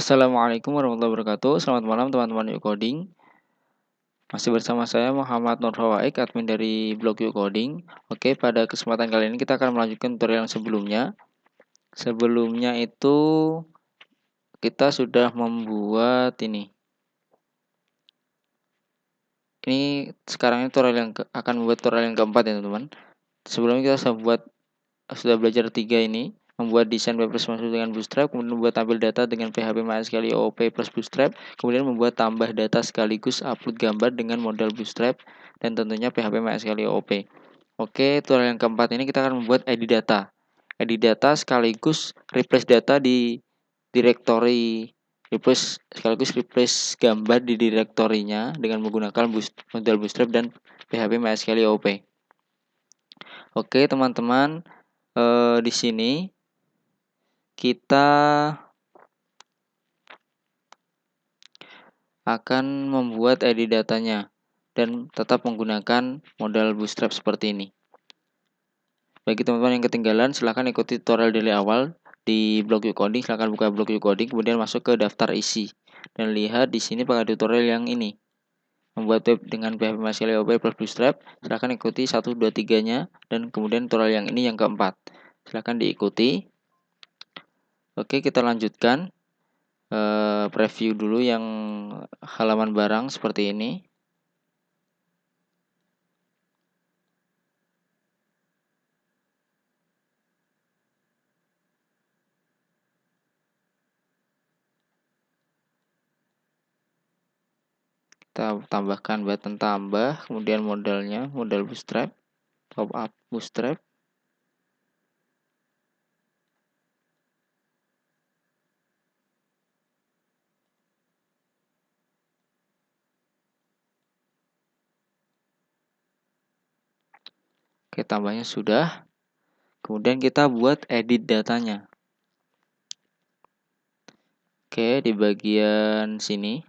Assalamualaikum warahmatullahi wabarakatuh. Selamat malam teman-teman Yuk Coding. Masih bersama saya Muhammad Nur Hawaik, admin dari blog Yuk Coding. Oke, pada kesempatan kali ini kita akan melanjutkan tutorial yang sebelumnya. Sebelumnya itu kita sudah membuat ini. Ini sekarang ini tutorial yang akan membuat tutorial yang keempat ya teman-teman. Sebelumnya kita sudah belajar 3 ini. Membuat desain web responsive dengan Bootstrap, kemudian membuat tampil data dengan PHP MySQL OOP plus Bootstrap, kemudian membuat tambah data sekaligus upload gambar dengan modal Bootstrap, dan tentunya PHP MySQL OOP. Oke, tutorial yang keempat ini kita akan membuat edit data. Edit data sekaligus replace data di directory, replace gambar di direktorinya dengan menggunakan modal Bootstrap dan PHP MySQL OOP. Oke, teman-teman, di sini kita akan membuat edit datanya dan tetap menggunakan modal Bootstrap seperti ini. Bagi teman-teman yang ketinggalan, silahkan ikuti tutorial dari awal di blog Yuk Coding. Silahkan buka blog Yuk Coding, kemudian masuk ke daftar isi dan lihat di sini pada tutorial yang ini. Membuat web dengan PHP MySQL OOP plus Bootstrap. Silahkan ikuti 1, 2, 3-nya dan kemudian tutorial yang ini yang keempat. Silahkan diikuti. Oke, kita lanjutkan. Preview dulu yang halaman barang seperti ini. Kita tambahkan button tambah, kemudian modalnya modal Bootstrap, top up Bootstrap. Oke, tambahnya sudah. Kemudian kita buat edit datanya. Oke, di bagian sini.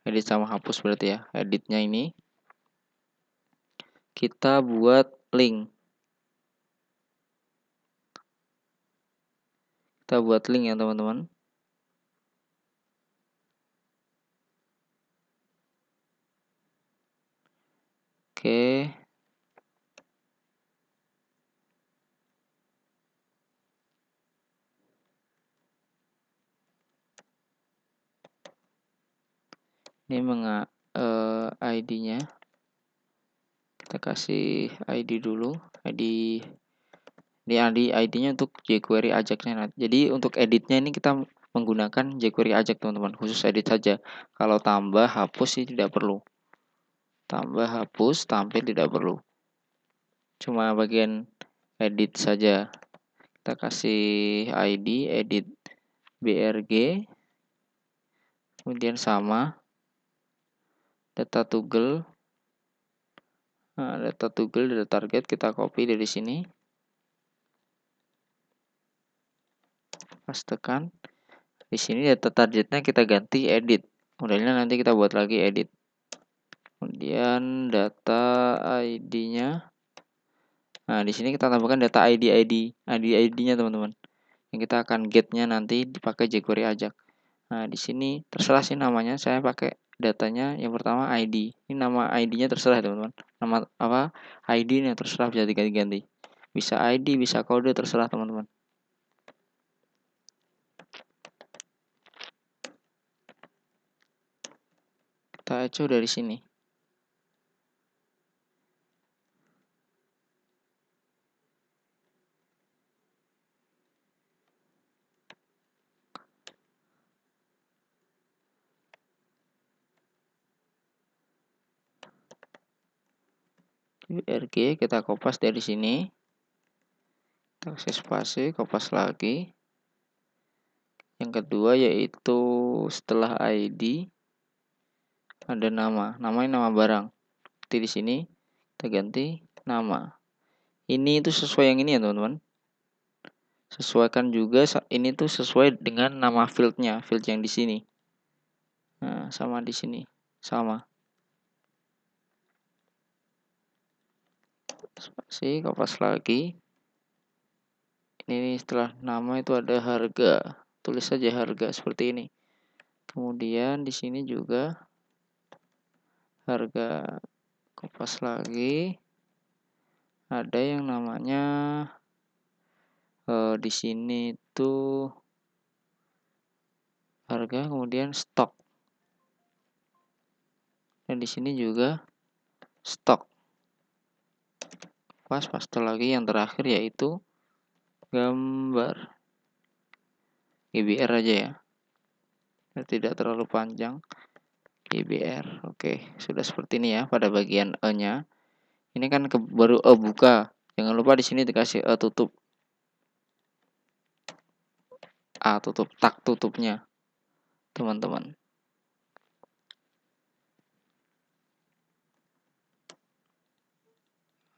Edit sama hapus berarti ya. Editnya ini. Kita buat link. Kita buat link ya teman-teman. Oke. Ini ID-nya. Kita kasih ID dulu. Ini ID-nya untuk jQuery Ajax-nya. Jadi untuk editnya ini kita menggunakan jQuery Ajax teman-teman, khusus edit saja. Kalau tambah hapus sih tidak perlu. Tambah hapus tampil tidak perlu. Cuma bagian edit saja. Kita kasih ID edit BRG. Kemudian sama data toggle. Nah, data toggle data target kita copy dari sini. Pastekan. Di sini data targetnya kita ganti edit. Modelnya nanti kita buat lagi edit. Kemudian data ID-nya. Nah, di sini kita tambahkan data ID-nya teman-teman. Yang kita akan get-nya nanti dipakai jQuery Ajax. Nah, di sini terserah sih namanya. Saya pakai datanya yang pertama ID. Ini nama ID-nya terserah teman-teman. Nama apa? ID-nya terserah, bisa diganti-ganti. Bisa ID, bisa kode, terserah teman-teman. Kita echo dari sini. BRG kita kopas dari sini. Kita kasih spasi, kopas lagi. Yang kedua yaitu setelah ID ada nama. Namanya nama barang. Seperti di sini kita ganti nama. Ini itu sesuai yang ini ya teman-teman. Sesuaikan juga ini tuh sesuai dengan nama fieldnya, field yang di sini. Nah, sama di sini, sama. Spasi, kopas lagi. Ini setelah nama itu ada harga, tulis saja harga seperti ini. Kemudian di sini juga harga, kopas lagi. Ada yang namanya di sini tuh harga, kemudian stok. Dan di sini juga stok. Paste lagi yang terakhir yaitu gambar. GBR aja ya. Tidak terlalu panjang. GBR. Oke, sudah seperti ini ya pada bagian E-nya. Ini kan baru E buka. Jangan lupa di sini dikasih E tutup. A tutup, tak tutupnya, teman-teman.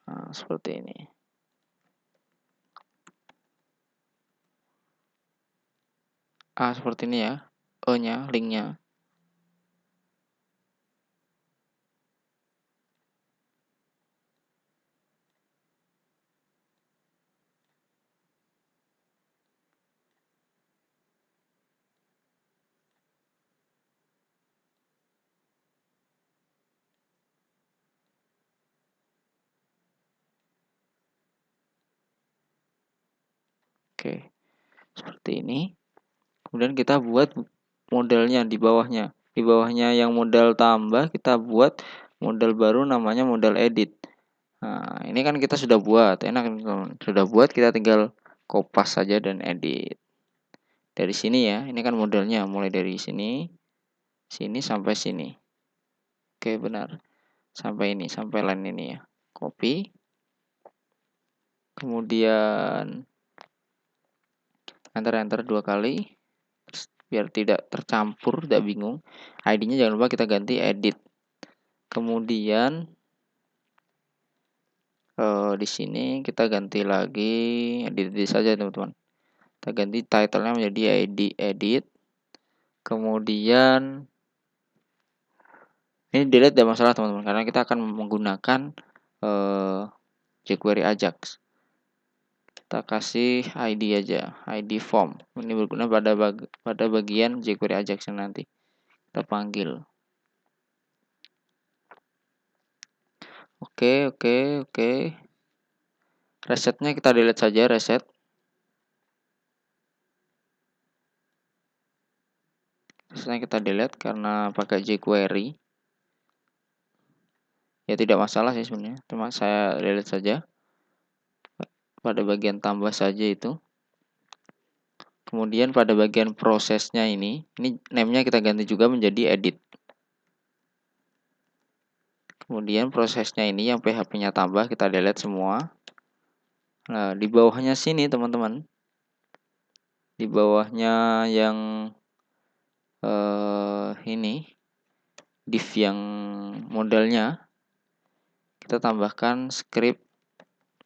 Nah, seperti ini. Seperti ini ya. E-nya, linknya. Oke, seperti ini. Kemudian kita buat modelnya di bawahnya. Di bawahnya yang modal tambah, kita buat modal baru namanya modal edit. Nah, ini kan kita sudah buat, enak teman-teman. Sudah buat, kita tinggal kopas saja dan edit. Dari sini ya, ini kan modelnya mulai dari sini, sini sampai sini. Oke, benar. Sampai ini, sampai line ini ya. Copy. Kemudian enter 2 kali. Biar tidak tercampur, tidak bingung. ID-nya jangan lupa kita ganti edit. Kemudian di sini kita ganti lagi edit saja teman-teman. Kita ganti title-nya menjadi edit. Kemudian ini delete tidak masalah teman-teman, karena kita akan menggunakan jQuery Ajax. Kita kasih ID aja, ID form. Ini berguna pada bagian jQuery Ajax nanti. Kita panggil. Oke. Resetnya kita delete saja, reset. Resetnya kita delete karena pakai jQuery. Ya tidak masalah sih sebenarnya, cuma saya delete saja. Pada bagian tambah saja itu. Kemudian pada bagian prosesnya ini name-nya kita ganti juga menjadi edit. Kemudian prosesnya ini yang PHP-nya tambah kita delete semua. Nah, di bawahnya sini teman-teman. Di bawahnya yang ini div yang modelnya kita tambahkan script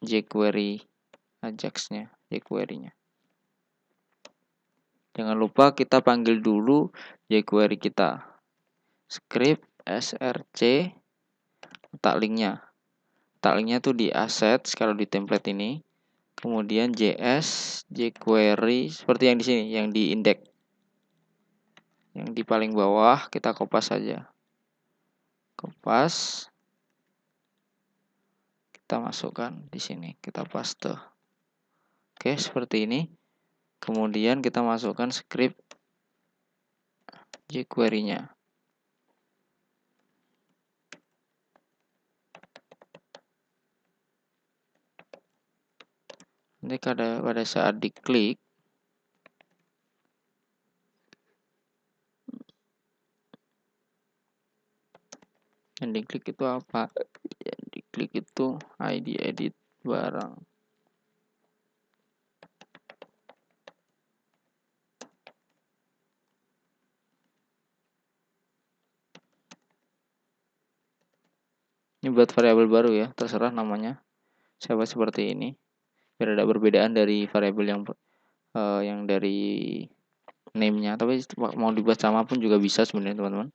jQuery Ajax-nya, jQuery-nya. Jangan lupa kita panggil dulu jQuery kita. Script src letak linknya. Letak linknya tuh di assets kalau di template ini. Kemudian js jQuery seperti yang di sini, yang di index. Yang di paling bawah kita kopas saja. Kopas. Kita masukkan di sini, kita paste. Oke, seperti ini. Kemudian kita masukkan script jQuery-nya. Nanti pada saat diklik, yang diklik itu apa? Yang diklik itu ID edit barang. Ini buat variabel baru ya, terserah namanya. Saya buat seperti ini, biar ada perbedaan dari variabel yang dari name-nya. Tapi mau dibuat sama pun juga bisa sebenarnya teman-teman.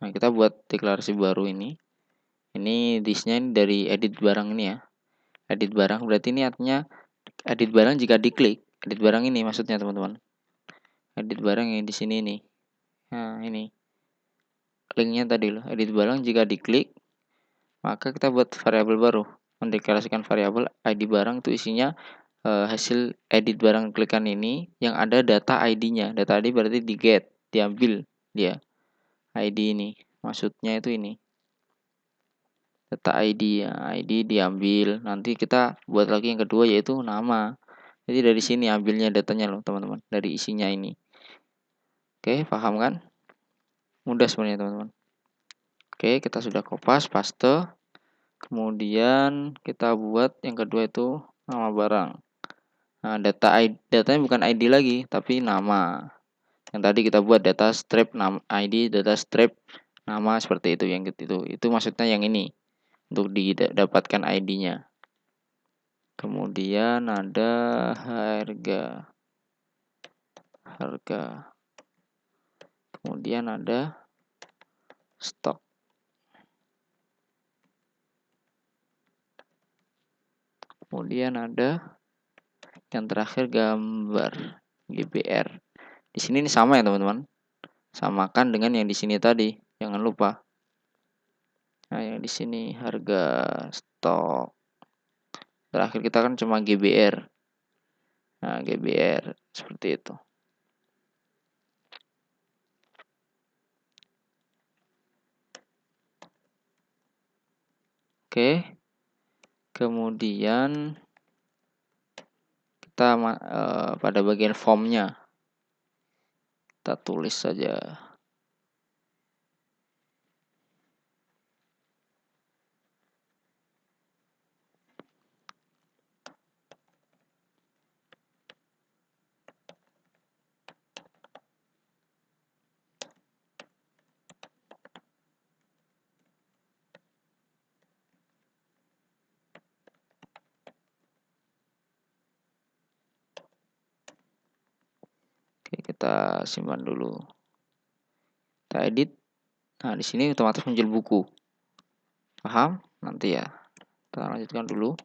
Nah, kita buat deklarasi baru ini. Ini this-nya ini dari edit barang ini ya. Edit barang berarti ini artinya edit barang jika diklik. Edit barang ini maksudnya teman-teman. Edit barang yang di sini nih. Nah, ini. Linknya tadi loh. Edit barang jika diklik, maka kita buat variabel baru. Mendeklarasikan variabel ID barang itu isinya hasil edit barang klikan ini yang ada data ID-nya. Data ID berarti di get, diambil dia. ID ini. Maksudnya itu ini. Data ID ya, ID diambil. Nanti kita buat lagi yang kedua yaitu nama. Jadi dari sini ambilnya datanya loh teman-teman, dari isinya ini. Oke, paham kan? Mudah sebenarnya teman-teman. Oke, kita sudah kopas, paste. Kemudian kita buat yang kedua itu nama barang. Nah, datanya bukan ID lagi, tapi nama. Yang tadi kita buat data strip nama ID, data strip nama seperti itu yang gitu. Itu maksudnya yang ini untuk didapatkan ID-nya. Kemudian ada harga. Kemudian ada stok. Kemudian ada yang terakhir gambar GBR. Di sini ini sama ya teman-teman. Samakan dengan yang di sini tadi. Jangan lupa. Nah, yang di sini harga stok. Terakhir kita kan cuma GBR. Nah, GBR seperti itu. Oke. Kemudian kita pada bagian formnya kita tulis saja. Oke, kita simpan dulu. Kita edit. Nah, di sini otomatis muncul buku. Paham? Nanti ya. Kita lanjutkan dulu.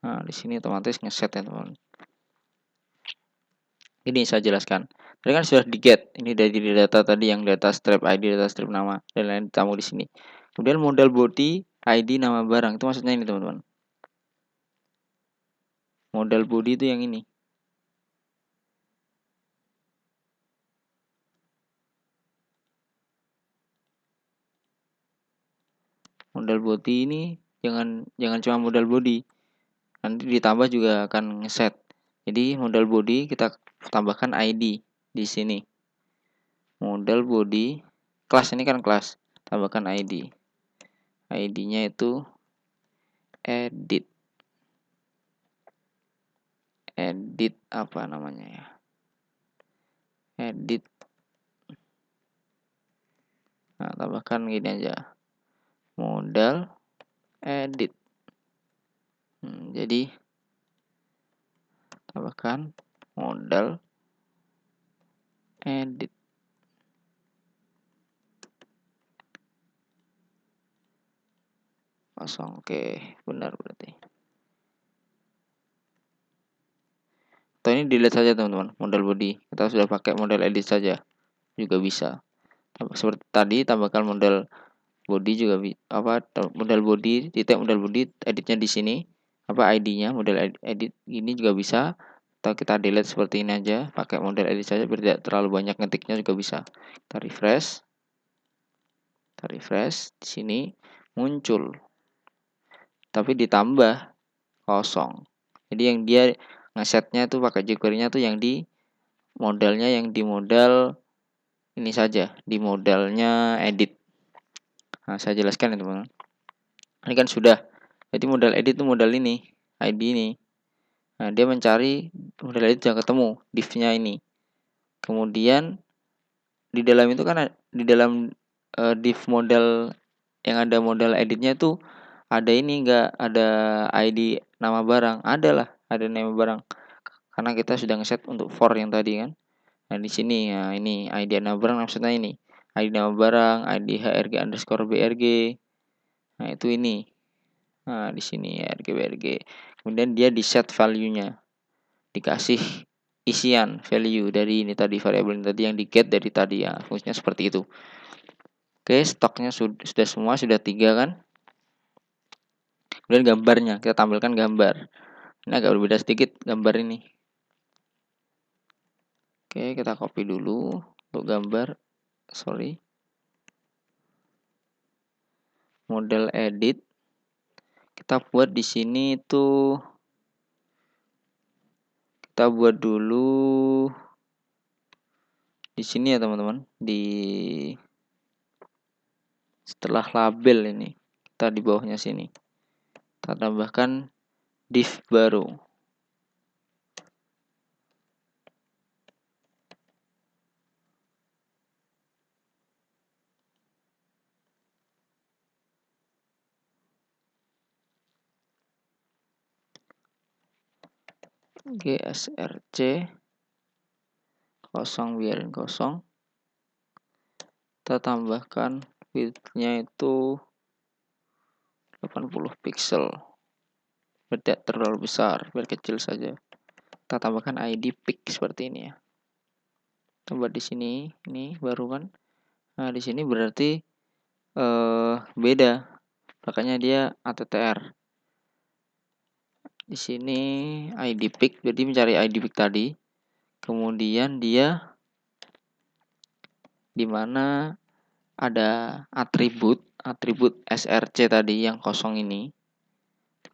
Nah, di sini otomatis ngeset ya, teman. Ini saya jelaskan. Tadi kan sudah di get. Ini dari data tadi yang data strip ID, data strip nama dan lain ditamu di sini. Kemudian model body, ID, nama barang. Itu maksudnya ini, teman-teman. Model body itu yang ini. Model body ini jangan cuma model body. Nanti ditambah juga akan ngeset. Jadi model body kita tambahkan ID di sini. Model body kelas ini kan kelas, tambahkan ID. ID-nya itu edit. Edit apa namanya ya? Edit. Nah, tambahkan gini aja. Modal edit. Jadi tambahkan modal edit. Kosong. Oke, benar berarti. Atau ini delete saja teman-teman, model body. Kita sudah pakai model edit saja. Juga bisa. Seperti tadi tambahkan model body juga model body, titik model body editnya di sini. ID-nya model edit ini juga bisa. Atau kita delete seperti ini aja, pakai model edit saja biar tidak terlalu banyak ngetiknya juga bisa. Kita refresh. Di sini muncul. Tapi ditambah kosong. Jadi yang dia ngesetnya tuh pakai jQuery-nya tuh yang di modelnya yang di modal ini saja, di modelnya edit. Nah, saya jelaskan ya teman-teman. Ini kan sudah. Jadi modal edit itu modal ini. ID ini. Nah, dia mencari model edit yang ketemu div-nya ini. Kemudian di dalam itu kan di dalam div model yang ada model editnya itu ada ini enggak ada ID nama barang? Ada lah, ada nama barang. Karena kita sudah ngeset untuk for yang tadi kan. Nah, di sini ya ini ID nama barang maksudnya ini. ID nama barang, ID HRG underscore BRG. Nah, itu ini. Nah, di sini HRG BRG. Kemudian dia di set value-nya. Dikasih isian value dari ini tadi, variabel ini tadi yang di get dari tadi ya. Fungsinya seperti itu. Oke, stoknya sudah semua, sudah 3 kan. Kemudian gambarnya, kita tampilkan gambar. Ini agak berbeda sedikit gambar ini. Oke, kita copy dulu untuk gambar. Sorry. Model edit. Kita buat di sini tuh. Kita buat dulu di sini ya teman-teman. Setelah label ini, kita di bawahnya sini. Kita tambahkan div baru. GSRC kosong, biarin kosong. Kita tambahkan width-nya itu 80 pixel. Tidak terlalu besar, biar kecil saja. Kita tambahkan ID pic seperti ini ya. Coba di sini, ini baru kan. Nah, di sini berarti beda. Makanya dia ATTR. Di sini ID pic, jadi mencari ID pic tadi. Kemudian dia di mana ada atribut SRC tadi yang kosong ini.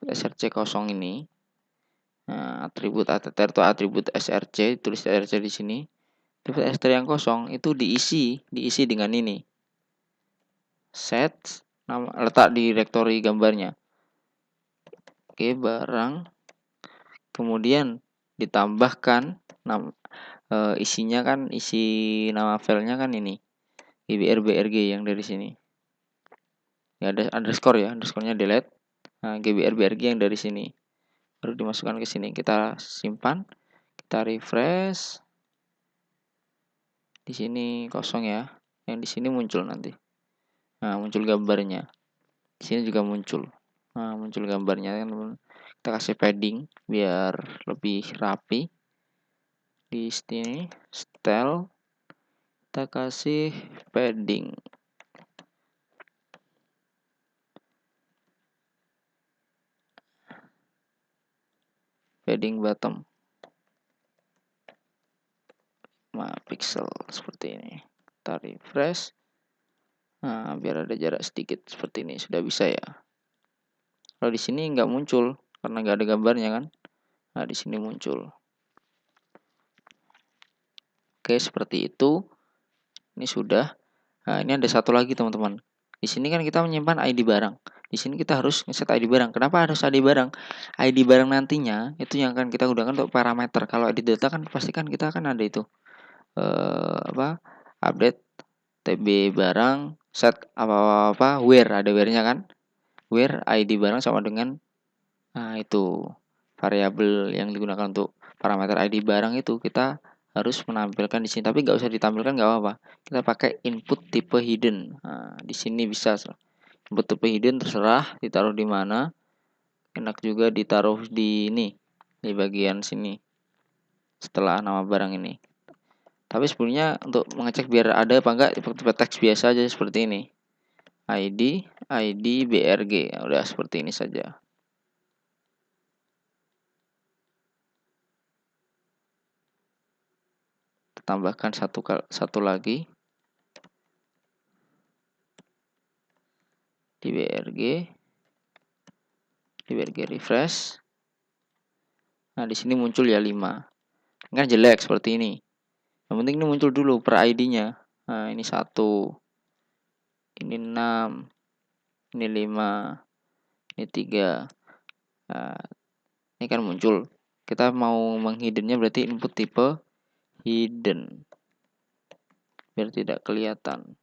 SRC kosong ini. Nah, atribut ATTR atau atribut SRC, tulis SRC di sini. Atribut SRC yang kosong itu diisi dengan ini. Set nama, letak di directory gambarnya. Oke, barang. Kemudian ditambahkan isinya kan, isi nama filenya kan ini. GBR-BRG yang dari sini. Ya ada underscore-nya delete. Nah, GBR-BRG yang dari sini. Baru dimasukkan ke sini. Kita simpan, kita refresh. Di sini kosong ya. Yang di sini muncul nanti. Nah, muncul gambarnya. Di sini juga muncul. Nah, muncul gambarnya teman-teman. Kita kasih padding biar lebih rapi. Di sini style kita kasih padding. Padding bottom. 5 pixel seperti ini. Kita refresh. Nah, biar ada jarak sedikit seperti ini sudah bisa ya. Kalau di sini nggak muncul karena nggak ada gambarnya kan. Nah, di sini muncul. Oke, seperti itu. Ini sudah. Nah, ini ada satu lagi teman-teman. Di sini kan kita menyimpan ID barang. Di sini kita harus ngeset ID barang. Kenapa harus ID barang? ID barang nantinya itu yang akan kita gunakan untuk parameter. Kalau edit data kan pasti kan kita akan ada itu. Update TB barang, set apa where, ada where-nya kan. Where ID barang sama dengan itu variabel yang digunakan untuk parameter ID barang itu kita harus menampilkan di sini, tapi nggak usah ditampilkan, nggak apa-apa. Kita pakai input tipe hidden. Nah, di sini bisa input tipe hidden, terserah ditaruh di mana. Enak juga ditaruh di ini, di bagian sini setelah nama barang ini. Tapi sebelumnya untuk mengecek biar ada apa enggak, tipe teks biasa aja seperti ini. ID BRG. Nah, udah seperti ini saja. Tambahkan satu lagi di BRG refresh. Nah, di sini muncul ya 5. Ini kan jelek seperti ini. Yang penting ini muncul dulu per ID-nya. Nah, ini 1. Ini 6. Ini 5. Ini 3. Nah, ini kan muncul. Kita mau menghiddennya berarti input tipe hidden biar tidak kelihatan,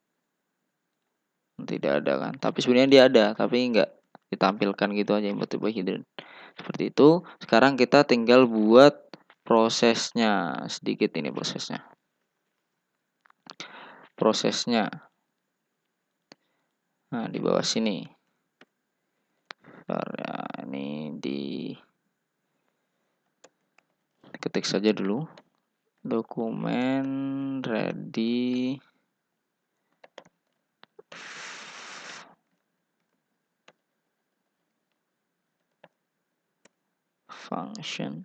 tidak ada kan, tapi sebenarnya dia ada tapi nggak ditampilkan gitu aja, input tipe hidden seperti itu. Sekarang kita tinggal buat prosesnya sedikit, ini prosesnya nah di bawah sini. Ya, ini ketik saja dulu dokumen ready function.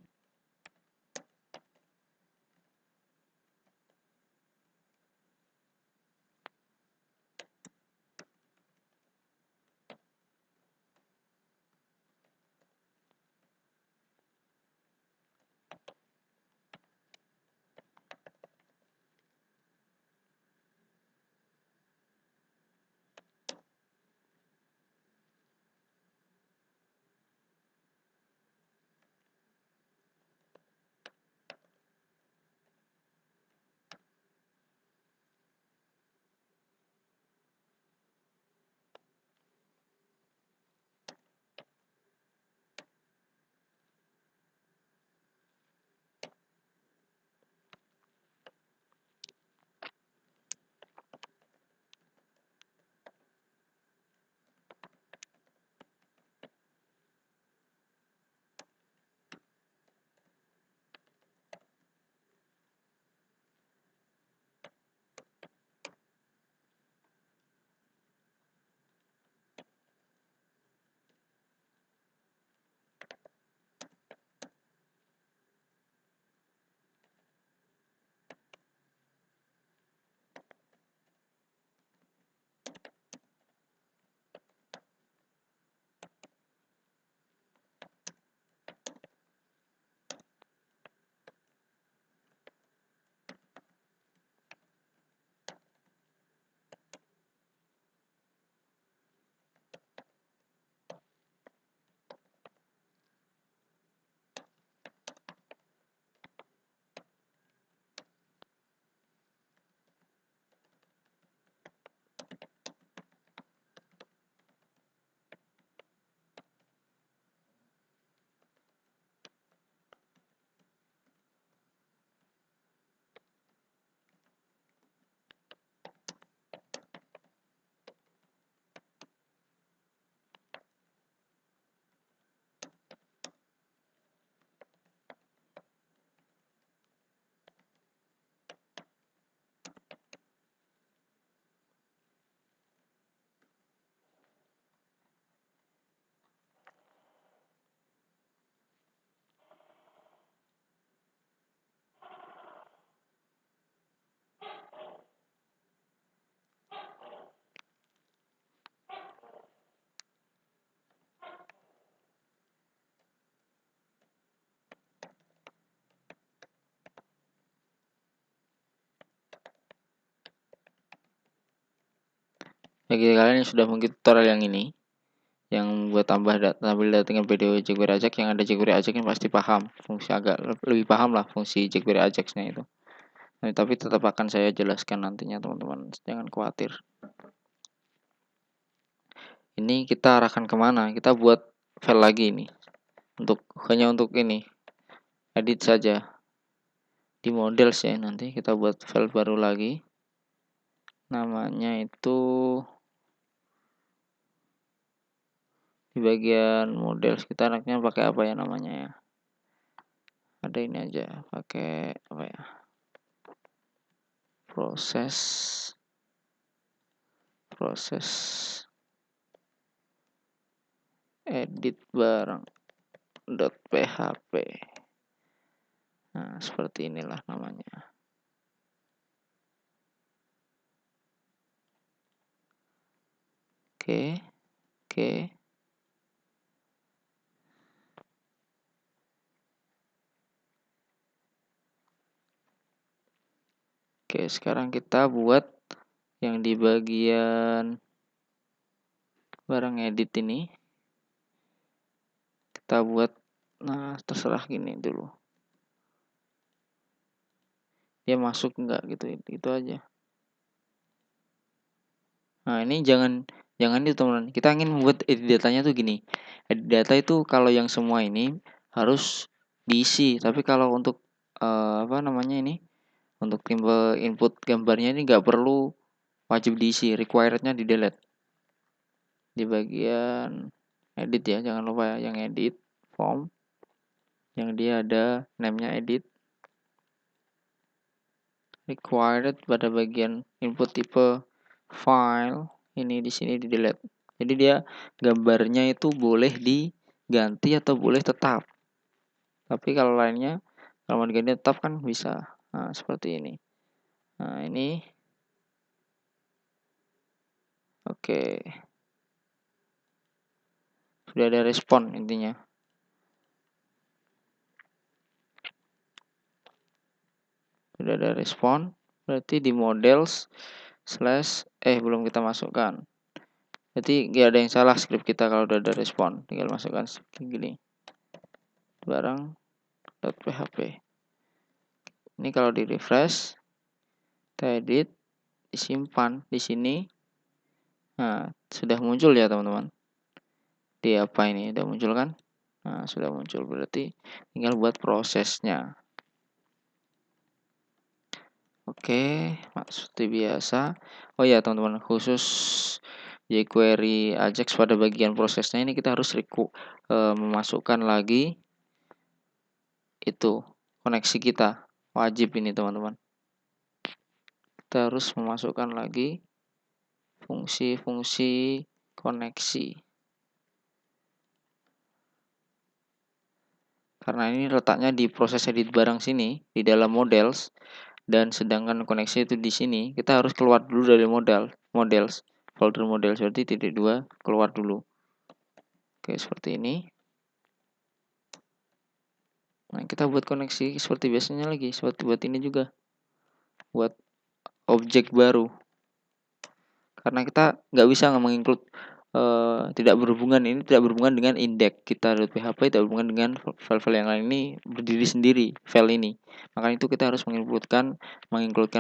Bagi kalian yang sudah mengikuti tutorial yang ini, yang buat tampil data dengan video jQuery Ajax, yang ada jQuery Ajax yang pasti paham fungsi, agak lebih paham lah fungsi jQuery Ajax-nya itu. Nah, tapi tetap akan saya jelaskan nantinya teman-teman, jangan khawatir. Ini kita arahkan kemana? Kita buat file lagi ini, hanya untuk ini, edit saja di models ya. Nanti kita buat file baru lagi, namanya itu di bagian models. Kita anaknya pakai apa ya namanya ya? Ada ini aja, pakai apa ya? Proses edit barang .php. Nah, seperti inilah namanya. Oke. Oke, sekarang kita buat yang di bagian barang edit ini. Kita buat Nah, terserah gini dulu. Dia masuk enggak gitu, itu aja. Nah, ini jangan itu teman-teman. Kita ingin membuat edit datanya tuh gini. Edit data itu kalau yang semua ini harus diisi, tapi kalau untuk apa namanya ini? Untuk tipe input gambarnya ini nggak perlu wajib diisi, requirednya di delete. Di bagian edit ya, jangan lupa ya, yang edit form, yang dia ada name-nya edit, required pada bagian input tipe file ini di sini di delete. Jadi dia gambarnya itu boleh diganti atau boleh tetap. Tapi kalau lainnya kalau mau diganti tetap kan bisa. Nah, seperti ini. Nah, ini oke. Sudah ada respon intinya. Sudah ada respon. Berarti di models slash belum kita masukkan. Berarti nggak ada yang salah script kita kalau udah ada respon. Tinggal masukkan gini. Barang.php. Ini kalau di refresh, kita edit, disimpan di sini. Nah, sudah muncul ya teman-teman. Di apa ini? Sudah muncul kan? Nah, sudah muncul. Berarti tinggal buat prosesnya. Oke, seperti biasa. Oh ya teman-teman, khusus jQuery Ajax pada bagian prosesnya ini kita harus memasukkan lagi itu koneksi kita. Wajib ini teman-teman. Kita harus memasukkan lagi fungsi-fungsi koneksi. Karena ini letaknya di proses edit barang sini, di dalam models, dan sedangkan koneksi itu di sini, kita harus keluar dulu dari models, folder model berarti titik 2 keluar dulu. Oke, seperti ini. Nah, kita buat koneksi seperti biasanya lagi, seperti buat ini juga. Buat objek baru. Karena kita nggak bisa menginclude tidak berhubungan dengan index kita .php, tidak berhubungan dengan file-file yang lain, ini berdiri sendiri file ini. Maka itu kita harus mengincludekan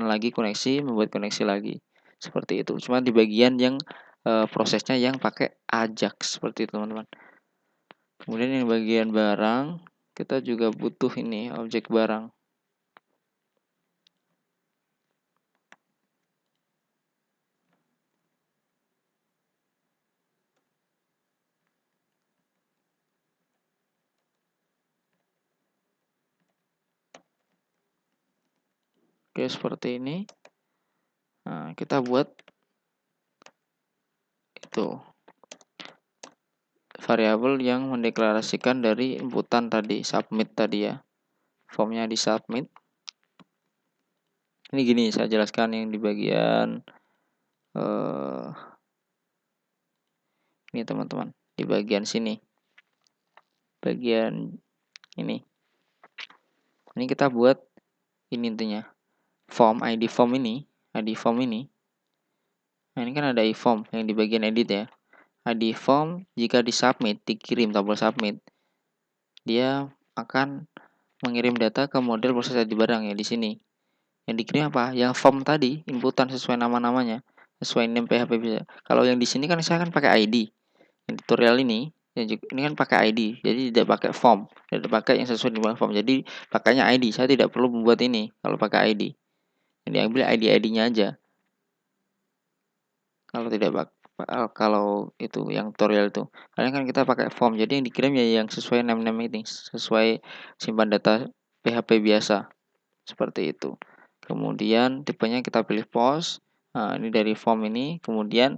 lagi koneksi, membuat koneksi lagi. Seperti itu. Cuma di bagian yang prosesnya yang pakai Ajax seperti itu, teman-teman. Kemudian yang bagian barang, kita juga butuh ini objek barang. Oke, seperti ini. Nah, kita buat itu variabel yang mendeklarasikan dari inputan tadi, submit tadi ya. Formnya di submit. Ini gini, saya jelaskan yang di bagian ini teman-teman, di bagian sini. Bagian ini. Ini kita buat ini intinya. ID form ini. Nah, ini kan ada iForm yang di bagian edit ya. ID form jika disubmit, dikirim tombol submit, dia akan mengirim data ke model proses edit barang ya di sini. Yang dikirim apa? Yang form tadi, inputan sesuai nama-namanya, sesuai name PHP bisa. Kalau yang di sini kan saya kan pakai ID. Yang tutorial ini kan pakai ID, jadi tidak pakai form, tidak pakai yang sesuai dengan form. Jadi pakainya ID. Saya tidak perlu membuat ini kalau pakai ID. Jadi ambil ID-ID-nya aja. Kalau itu yang tutorial itu, karena kan kita pakai form, jadi yang dikirim ya yang sesuai name ini, sesuai simpan data PHP biasa seperti itu. Kemudian tipenya kita pilih post. Nah, ini dari form ini. Kemudian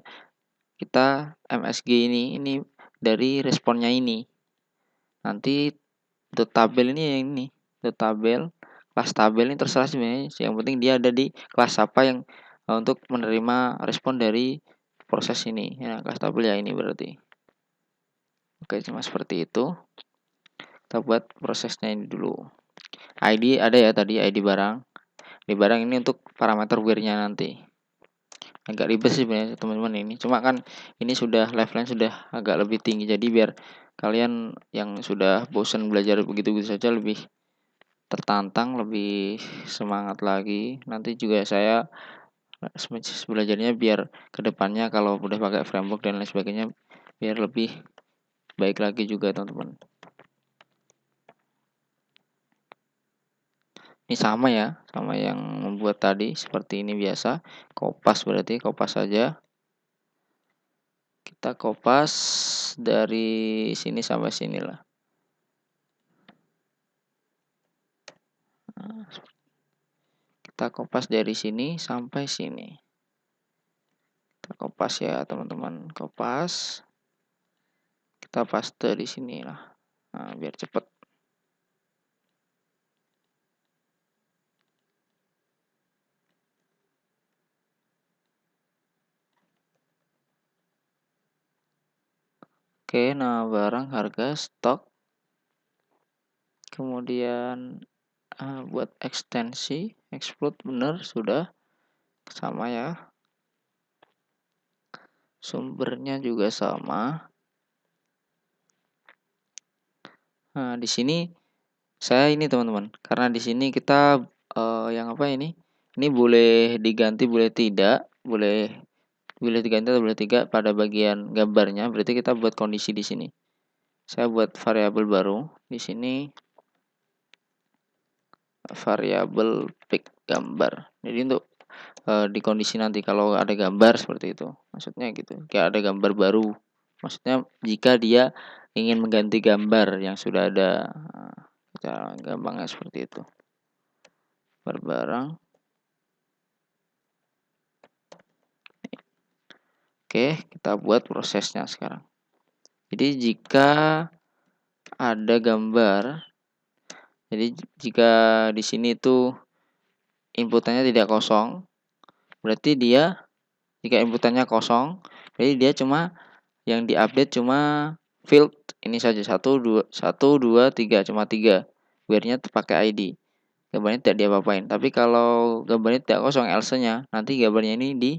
kita MSG ini dari responnya ini. Nanti tabel ini yang ini, tabel, kelas tabel ini terserah sebenarnya. Yang penting dia ada di kelas apa yang untuk menerima respon dari proses ini. Ya, kelas tabel ya ini berarti. Oke, cuma seperti itu. Kita buat prosesnya ini dulu. ID ada ya tadi, ID barang. Di barang ini untuk parameter where-nya nanti. Agak ribet sih sebenarnya teman-teman ini. Cuma kan ini sudah levelnya sudah agak lebih tinggi. Jadi biar kalian yang sudah bosan belajar begitu-begitu saja lebih tertantang, lebih semangat lagi. Nanti juga saya belajarnya biar kedepannya kalau udah pakai framework dan lain sebagainya biar lebih baik lagi juga teman-teman. Ini sama ya, sama yang membuat tadi seperti ini biasa. Kopas berarti kopas saja. Kita kopas dari sini sampai sini lah. Kita kopas dari sini sampai sini. Kita kopas ya teman-teman, kopas. Kita paste di sini lah. Nah, biar cepet. Oke, nah barang, harga, stok. Kemudian buat ekstensi, explode bener sudah sama ya. Sumbernya juga sama. Nah, di sini saya ini teman-teman, karena di sini kita yang apa ini? Ini boleh diganti, boleh tidak, boleh diganti atau boleh tidak pada bagian gambarnya. Berarti kita buat kondisi di sini. Saya buat variabel baru di sini, variabel pick gambar. Jadi untuk di kondisi nanti kalau ada gambar seperti itu, maksudnya gitu. Kayak ada gambar baru. Maksudnya jika dia ingin mengganti gambar yang sudah ada, cara gampangnya seperti itu. Barang. Oke, kita buat prosesnya sekarang. Jadi jika ada gambar, jadi jika di sini tuh inputannya tidak kosong, berarti dia jika inputannya kosong, berarti dia cuma yang diupdate cuma field ini saja 1 2 1 2 3 cuma 3. Biarnya pakai ID. Gambarnya tidak diapa-apain. Tapi kalau gambarnya tidak kosong else-nya, nanti gambarnya ini di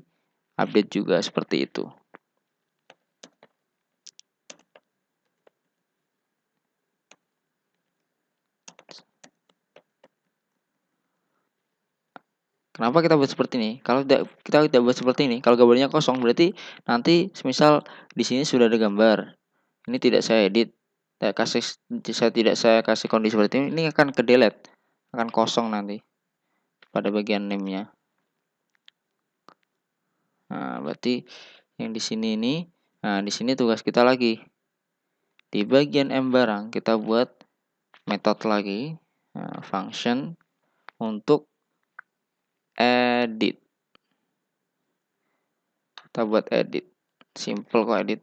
update juga seperti itu. Kenapa kita buat seperti ini? Kalau kita tidak buat seperti ini, kalau gambarnya kosong berarti nanti semisal di sini sudah ada gambar. Ini tidak saya edit. Saya kasih kondisi seperti ini akan ke delete. Akan kosong nanti pada bagian name-nya. Nah, berarti yang di sini ini, nah di sini tugas kita lagi. Di bagian M barang kita buat metode lagi, function untuk edit. Kita buat edit, simple kok edit.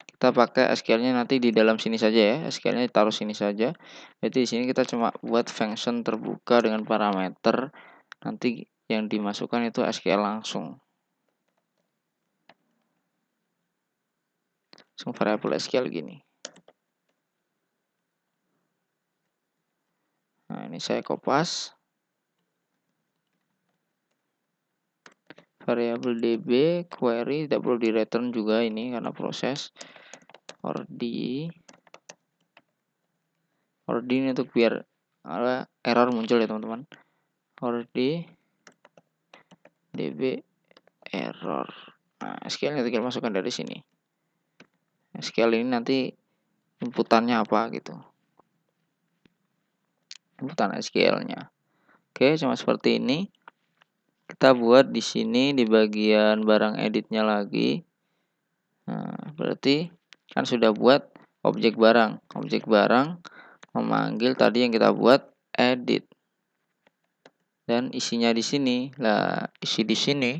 Kita pakai SQL-nya nanti di dalam sini saja ya, SQL-nya taruh sini saja. Jadi di sini kita cuma buat function terbuka dengan parameter, nanti yang dimasukkan itu SQL langsung variabel SQL gini. Nah, ini saya kopas. Variabel db query tidak perlu di return juga ini karena proses ordi ini untuk biar error muncul ya teman-teman. Ordi db error. Nah, SQL tinggal masukkan dari sini. SQL ini nanti inputannya apa gitu. Inputan SQL-nya. Oke, cuma seperti ini. Kita buat di sini di bagian barang editnya lagi. Nah, berarti kan sudah buat objek barang. Objek barang memanggil tadi yang kita buat edit. Dan isinya di sini. Lah, isi di sini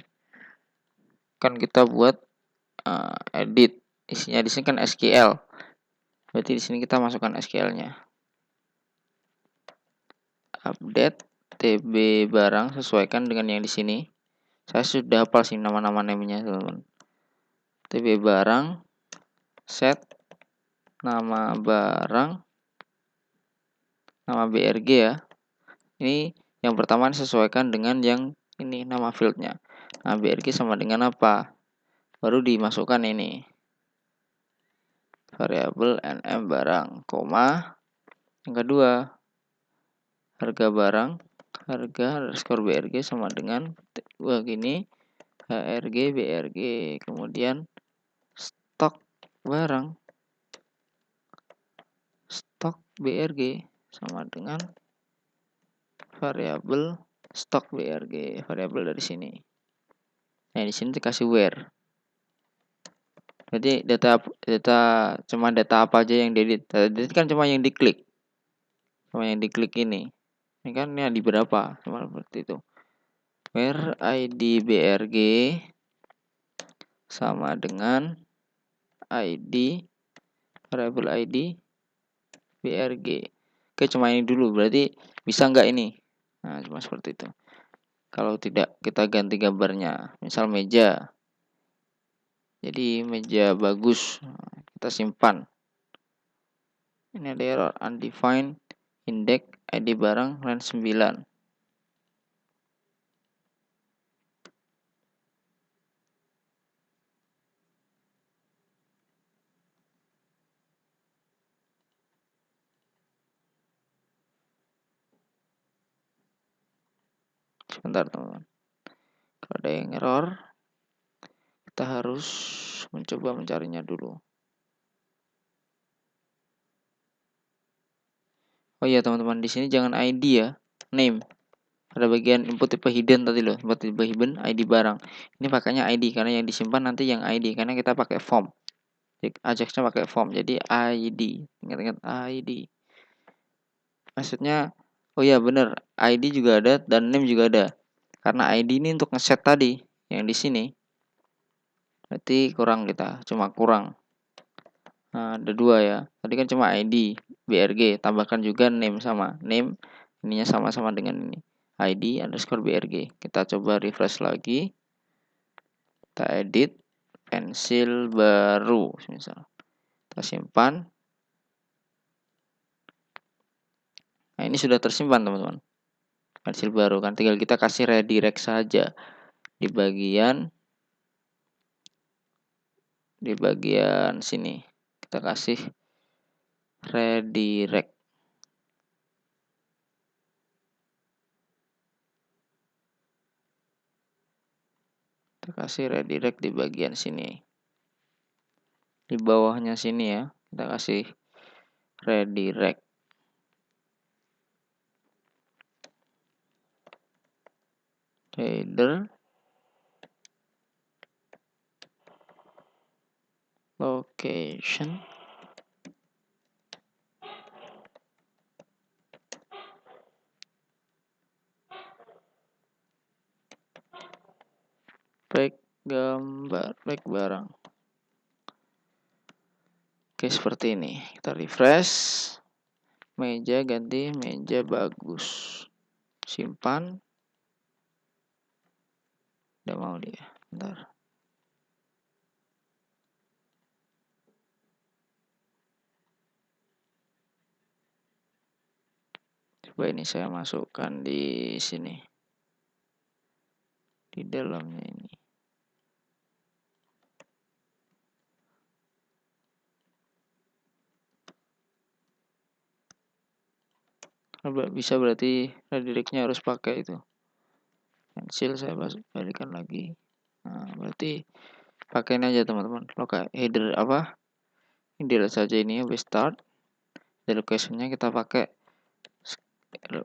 kan kita buat edit. Isinya di sini kan SQL. Berarti di sini kita masukkan SQL-nya. Update TB barang sesuaikan dengan yang di sini. Saya sudah hafal sih nama-nama namanya teman-teman. TB barang set nama barang nama BRG ya. Ini yang pertama disesuaikan dengan yang ini nama fieldnya. Nah, BRG sama dengan apa? Baru dimasukkan ini. Variabel NM barang, koma. Yang kedua, harga barang, harga underscore BRG sama dengan gini, HRG, BRG. Kemudian stok barang, stok BRG sama dengan variabel stok BRG, variabel dari sini. Nah, di sini dikasih where. Jadi data cuma data apa aja yang diedit. Jadi kan cuma yang diklik. Cuma yang diklik ini. Ini kan ini di berapa? Cuma seperti itu. Where ID BRG sama dengan ID variabel ID BRG. Oke, cuma ini dulu. Berarti bisa nggak ini? Nah, cuma seperti itu. Kalau tidak, kita ganti gambarnya. Misal meja. Jadi meja bagus. Kita simpan. Ini ada error undefined index ID barang line 9. Sebentar teman-teman. Kalau ada yang error, kita harus mencoba mencarinya dulu. Oh iya teman-teman, di sini jangan ID ya, name. Ada bagian input tipe hidden tadi loh, input tipe hidden ID barang. Ini pakainya ID karena yang disimpan nanti yang ID karena kita pakai form. Ajaxnya pakai form, jadi ID. Ingat-ingat ID. Maksudnya, oh iya bener, ID juga ada dan name juga ada. Karena ID ini untuk ngeset tadi, yang di sini. Berarti kurang kita, cuma kurang. Nah, ada dua ya. Tadi kan cuma ID, BRG, tambahkan juga name sama. Name, ininya sama-sama dengan ini. ID underscore BRG. Kita coba refresh lagi. Kita edit, pensil baru, misal. Kita simpan. Nah, ini sudah tersimpan teman-teman. Pensil baru kan, tinggal kita kasih redirect saja di bagian sini. Kita kasih redirect. Kita kasih redirect di bagian sini. Di bawahnya sini ya. Kita kasih redirect. Header. Location. Back gambar, back barang. Oke, seperti ini. Kita refresh. Meja ganti meja bagus. Simpan. Udah mau dia. Bentar. Coba ini saya masukkan di sini. Di dalamnya ini. Bisa berarti redirectnya harus pakai itu. Pensil saya balikan lagi. Nah, berarti pakai ini aja teman-teman. Header apa? Header saja ini ya, start. Di locationnya kita pakai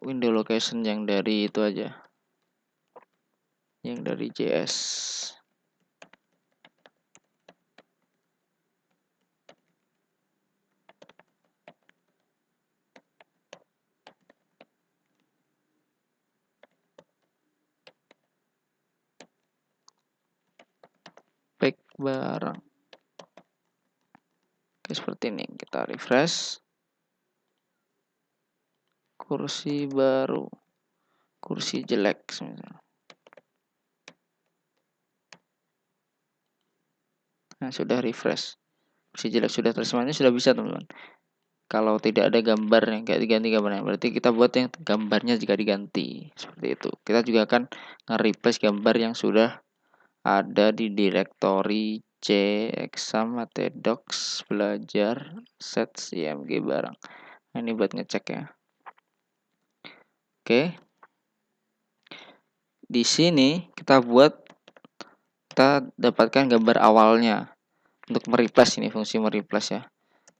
window location yang dari itu aja. Yang dari JS. Back barang. Oke, seperti ini. Kita refresh. Kursi baru. Kursi jelek misalnya. Nah, sudah refresh. Kursi jelek sudah tersemuanya sudah bisa teman-teman. Kalau tidak ada gambar yang kayak diganti gambarnya, berarti kita buat yang gambarnya jika diganti. Seperti itu. Kita juga akan nge-replace gambar yang sudah ada di direktori C exam docs belajar sets img barang. Nah, ini buat ngecek ya. Oke. Di sini kita dapatkan gambar awalnya untuk mereplace, ini fungsi mereplace ya.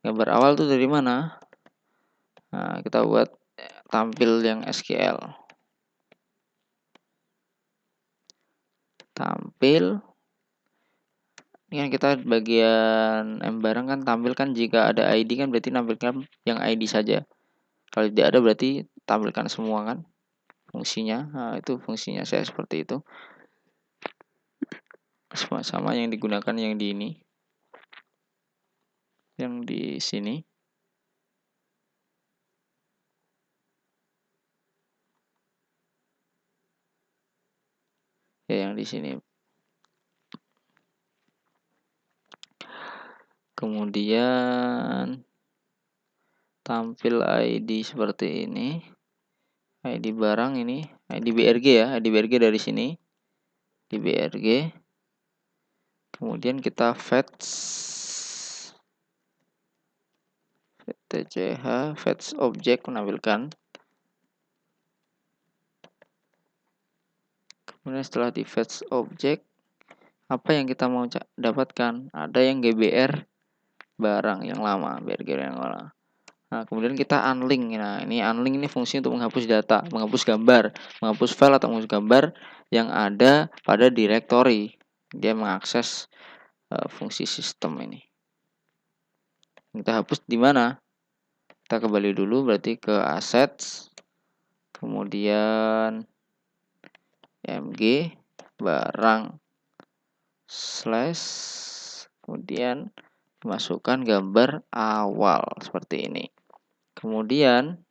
Gambar awal tuh dari mana? Nah, kita buat tampil yang SQL. Tampil. Ini kan kita bagian barang kan tampilkan jika ada ID kan berarti tampilkan yang ID saja. Kalau tidak ada berarti tampilkan semua kan fungsinya. Nah, itu fungsinya saya seperti itu. Sama yang digunakan yang di ini. Yang di sini. Ya, yang di sini. Kemudian tampil ID seperti ini. ID barang ini, ID BRG ya, ID BRG dari sini. Di BRG. Kemudian kita fetch TCH, fetch object menampilkan. Kemudian setelah di fetch object, apa yang kita mau dapatkan? Ada yang GBR barang yang lama, BRG yang lama. Nah, kemudian kita unlink. Nah, ini unlink ini fungsi untuk menghapus data, menghapus gambar, menghapus file atau menghapus gambar yang ada pada directory. Dia mengakses fungsi sistem ini. Kita hapus di mana? Kita kembali dulu berarti ke assets, kemudian mg barang slash, kemudian masukkan gambar awal seperti ini. Kemudian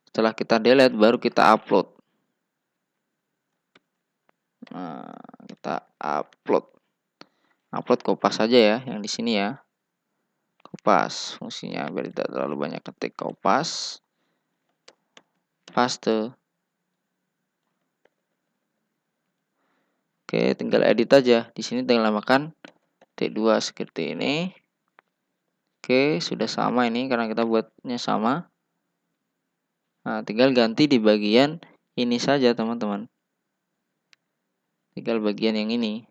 setelah kita delete baru kita upload. Nah, kita upload kopas saja ya yang di sini ya. Kopas fungsinya biar tidak terlalu banyak ketik. Kopas paste. Oke, tinggal edit aja. Di sini tinggal namakan T2 seperti ini. Oke, sudah sama ini karena kita buatnya sama. Nah, tinggal ganti di bagian ini saja, teman-teman. Tinggal bagian yang ini.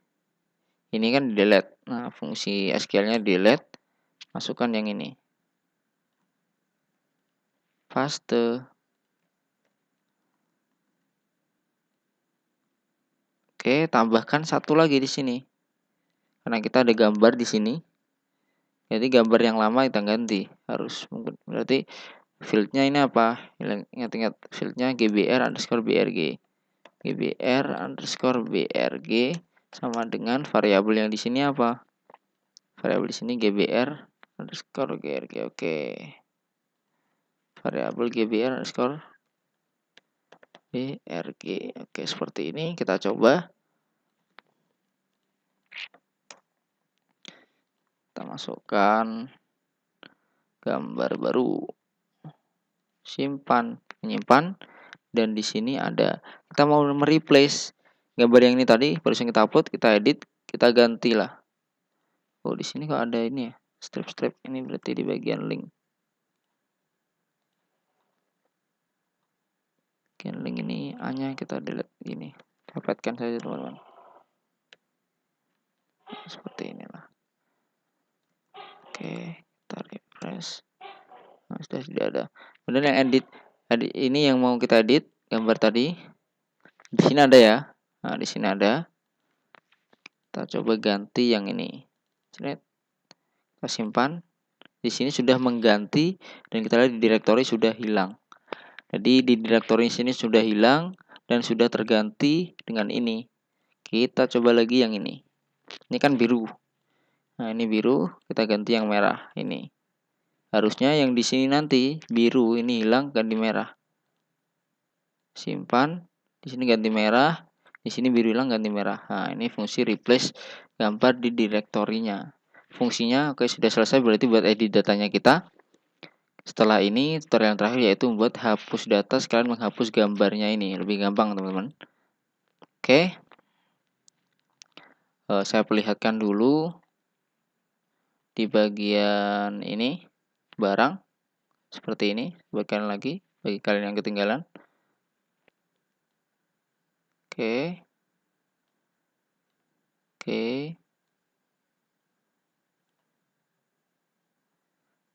Ini kan delete. Nah, fungsi SQL-nya delete. Masukkan yang ini. Paste. Oke, tambahkan satu lagi di sini. Karena kita ada gambar di sini. Jadi gambar yang lama kita ganti. Harus mungkin berarti fieldnya ini apa? Ingat-ingat fieldnya GBR_BRG. GBR_BRG sama dengan variabel yang di sini apa? Variabel di sini GBR_BRG. Oke. Variabel GBR_BRG. Oke, seperti ini kita coba. Kita masukkan gambar baru. Simpan, menyimpan, dan di sini ada kita mau mereplace gambar yang ini tadi barusan kita upload, kita edit, kita gantilah. Oh, di sini kok ada ini ya, strip ini berarti di bagian link. Bagian link ini hanya kita delete gini, dapatkan saja teman-teman. Seperti inilah. Oke, kita refresh. Nah, sudah tidak ada. Kemudian yang edit ini yang mau kita edit gambar tadi. Di sini ada ya. Nah, di sini ada. Kita coba ganti yang ini. Kita simpan. Di sini sudah mengganti dan kita lihat di direktori sudah hilang. Jadi di direktori sini sudah hilang dan sudah terganti dengan ini. Kita coba lagi yang ini. Ini kan biru. Nah, ini biru, kita ganti yang merah ini. Harusnya yang di sini nanti biru ini hilang ganti merah. Simpan, di sini ganti merah, di sini biru hilang ganti merah. Nah, ini fungsi replace gambar di direktorinya. Fungsinya oke sudah selesai, berarti buat edit datanya kita. Setelah ini tutorial yang terakhir yaitu membuat hapus data sekalian menghapus gambarnya ini. Lebih gampang teman-teman. Oke. Saya perlihatkan dulu di bagian ini barang seperti ini. Bagian lagi bagi kalian yang ketinggalan. Oke. Oke.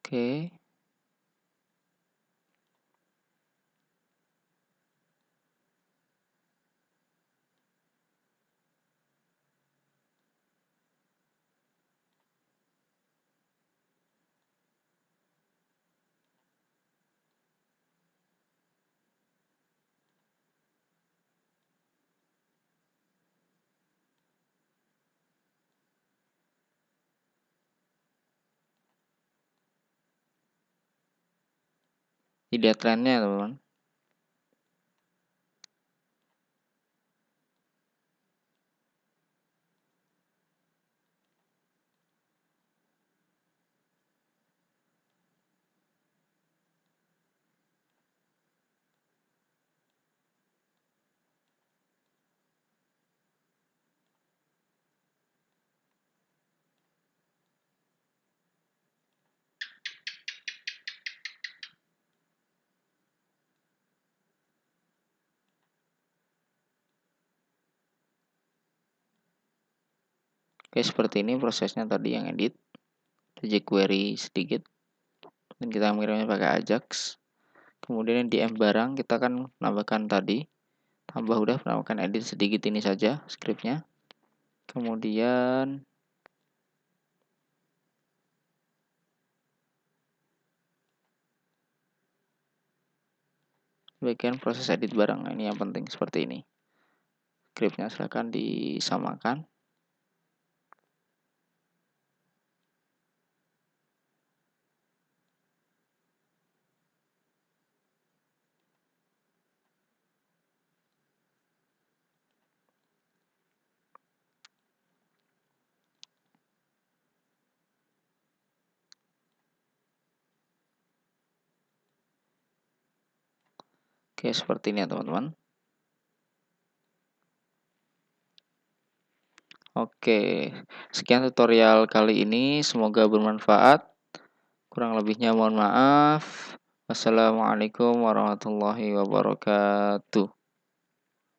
Oke. Dilihat trennya teman-teman. Oke, seperti ini prosesnya tadi yang edit. jQuery sedikit dan kita mengirimnya pakai Ajax. Kemudian di M barang kita akan menambahkan tadi, tambah udah menambahkan edit sedikit ini saja scriptnya. Kemudian bagian proses edit barang ini yang penting seperti ini. Scriptnya silahkan disamakan. Oke, seperti ini ya teman-teman. Oke, sekian tutorial kali ini. Semoga bermanfaat. Kurang lebihnya mohon maaf. Wassalamualaikum warahmatullahi wabarakatuh.